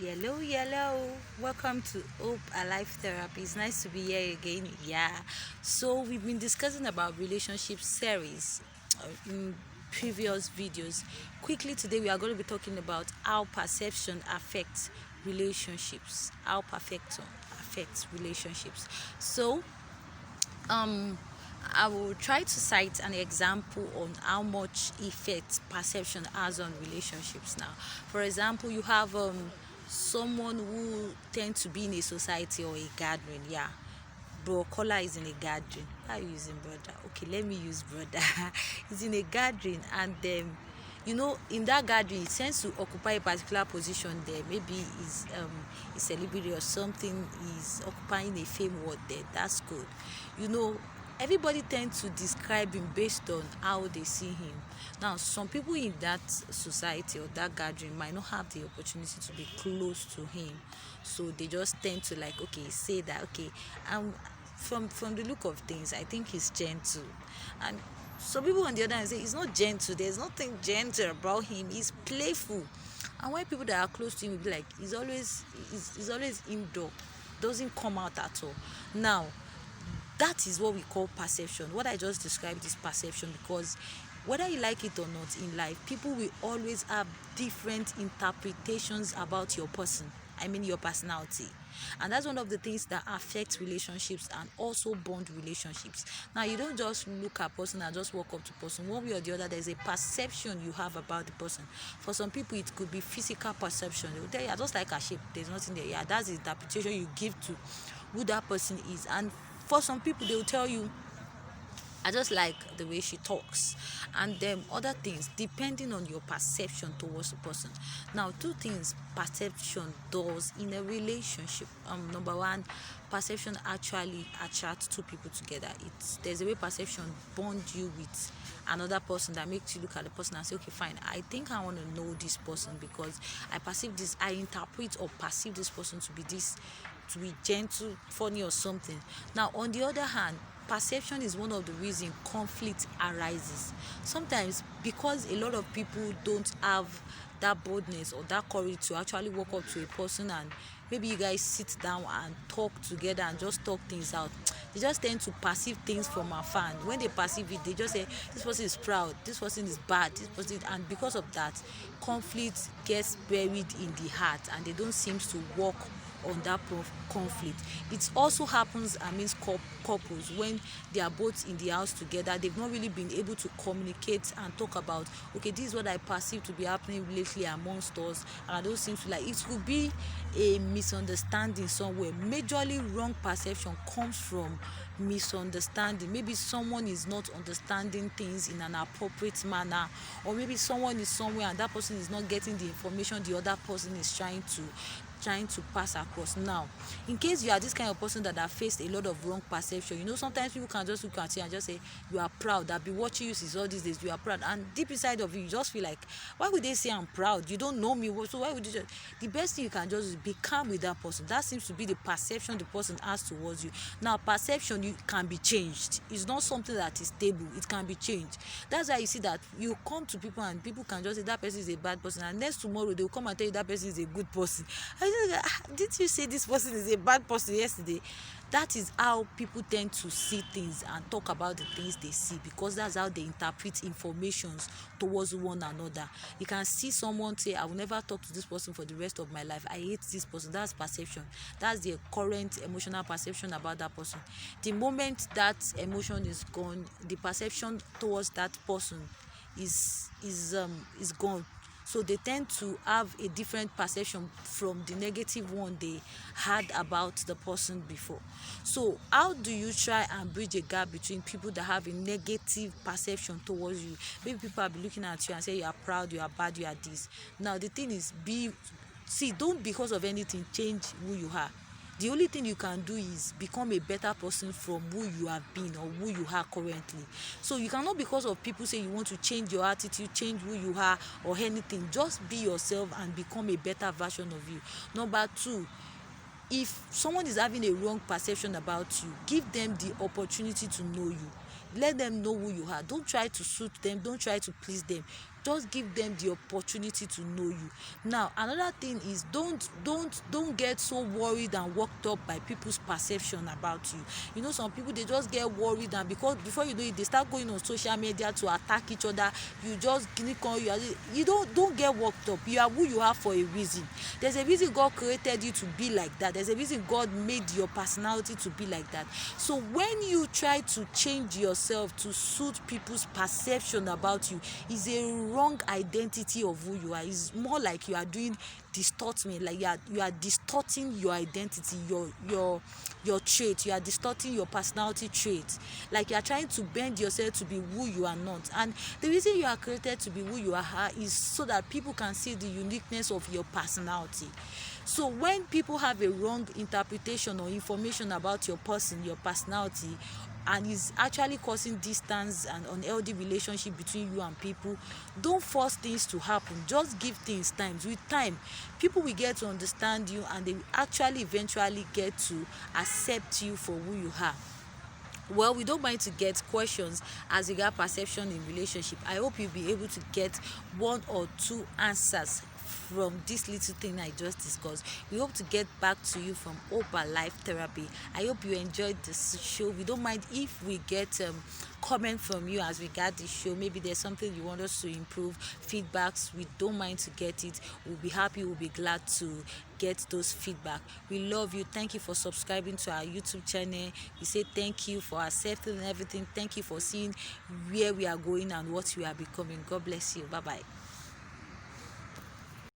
Yellow, yellow. Welcome to Hope Alive Therapy. It's nice to be here again. Yeah. So we've been discussing about relationship series in previous videos. Quickly today we are going to be talking about how perception affects relationships. How perfection affects relationships. So um I will try to cite an example on how much effect perception has on relationships now. For example, you have someone who tend to be in a society or a gathering. Yeah. Bro Kola is in a gathering. Why are you using brother? Okay, let me use brother. He's in a gathering and in that gathering he tends to occupy a particular position there. Maybe he's a celebrity or something, he's occupying a fame word there. That's good. You know, everybody tends to describe him based on how they see him. Now, some people in that society or that gathering might not have the opportunity to be close to him, so they just tend to like, okay, say that, okay, um from the look of things I think he's gentle. And some people on the other hand say he's not gentle, there's nothing gentle about him, he's playful. And when people that are close to him will be like, he's always indoor, doesn't come out at all. Now, that is what we call perception. What I just described is perception, because whether you like it or not in life, people will always have different interpretations about your person. I mean, your personality. And that's one of the things that affects relationships and also bond relationships. Now, you don't just look at person and just walk up to person. One way or the other, there's a perception you have about the person. For some people, it could be physical perception. They will tell you, I just like her shape. There's nothing there. Yeah, that's the interpretation you give to who that person is. And for some people, they will tell you, I just like the way she talks, and then other things depending on your perception towards the person. Now, two things perception does in a relationship. Number one, perception actually attracts two people together. There's a way perception bond you with another person that makes you look at the person and say, okay, fine, I think I want to know this person because I perceive this, I interpret or perceive this person to be this, to be gentle, funny, or something. Now, on the other hand, perception is one of the reasons conflict arises. Sometimes because a lot of people don't have that boldness or that courage to actually walk up to a person and maybe you guys sit down and talk together and just talk things out. They just tend to perceive things from afar. And when they perceive it, they just say, this person is proud, this person is bad, this person, and because of that, conflict gets buried in the heart and they don't seem to walk on that conflict. It also happens amidst couples when they are both in the house together. They've not really been able to communicate and talk about, okay, this is what I perceive to be happening lately amongst us, and I don't seem to like it. Could be a misunderstanding somewhere. Majorly wrong perception comes from misunderstanding. Maybe someone is not understanding things in an appropriate manner, or maybe someone is somewhere and that person is not getting the information the other person is trying to pass across. Now, in case you are this kind of person that have faced a lot of wrong perception, sometimes people can just look at you and just say you are proud. I've been watching you since all these days, you are proud, and deep inside of you, you just feel like, why would they say I'm proud? You don't know me, so why would you just? The best thing you can just do is be calm with that person. That seems to be the perception the person has towards you. Now, perception can be changed. It's not something that is stable. It can be changed. That's why you see that you come to people and people can just say that person is a bad person, and next tomorrow they will come and tell you that person is a good person. Did you say this person is a bad person yesterday? That is how people tend to see things and talk about the things they see, because that's how they interpret informations towards one another. You can see someone say, I will never talk to this person for the rest of my life, I hate this person. That's perception. That's their current emotional perception about that person. The moment that emotion is gone, the perception towards that person is gone. So they tend to have a different perception from the negative one they had about the person before. So how do you try and bridge a gap between people that have a negative perception towards you? Maybe people will be looking at you and say you are proud, you are bad, you are this. Now the thing is, don't because of anything change who you are. The only thing you can do is become a better person from who you have been or who you are currently. So you cannot, because of people say you want to change your attitude, change who you are or anything. Just be yourself and become a better version of you. Number two, if someone is having a wrong perception about you, give them the opportunity to know you. Let them know who you are. Don't try to suit them, don't try to please them. Just give them the opportunity to know you. Now another thing is, don't get so worried and worked up by people's perception about you. You know, some people, they just get worried, and because before you know it, they start going on social media to attack each other. You just click on, you don't get worked up. You are who you are for a reason. There's a reason God created you to be like that. There's a reason God made your personality to be like that. So when you try to change yourself to suit people's perception about you, is a wrong identity of who you are. It's more like you are doing distortment, like you are distorting your identity, your trait. You are distorting your personality trait, like you are trying to bend yourself to be who you are not. And the reason you are created to be who you are is so that people can see the uniqueness of your personality. So when people have a wrong interpretation or information about your person, your personality, and is actually causing distance and unhealthy relationship between you and people, don't force things to happen. Just give things time. With time, people will get to understand you, and they will actually eventually get to accept you for who you are. Well, we don't mind to get questions as regard perception in relationship. I hope you'll be able to get one or two answers from this little thing I just discussed. We hope to get back to you from Hope Life Therapy. I hope you enjoyed this show. We don't mind if we get comment from you as regard the show. Maybe there's something you want us to improve, feedbacks. We don't mind to get it. We'll be happy, we'll be glad to get those feedback. We love you. Thank you for subscribing to our YouTube channel. We say thank you for accepting everything. Thank you for seeing where we are going and what we are becoming. God bless you. Bye bye.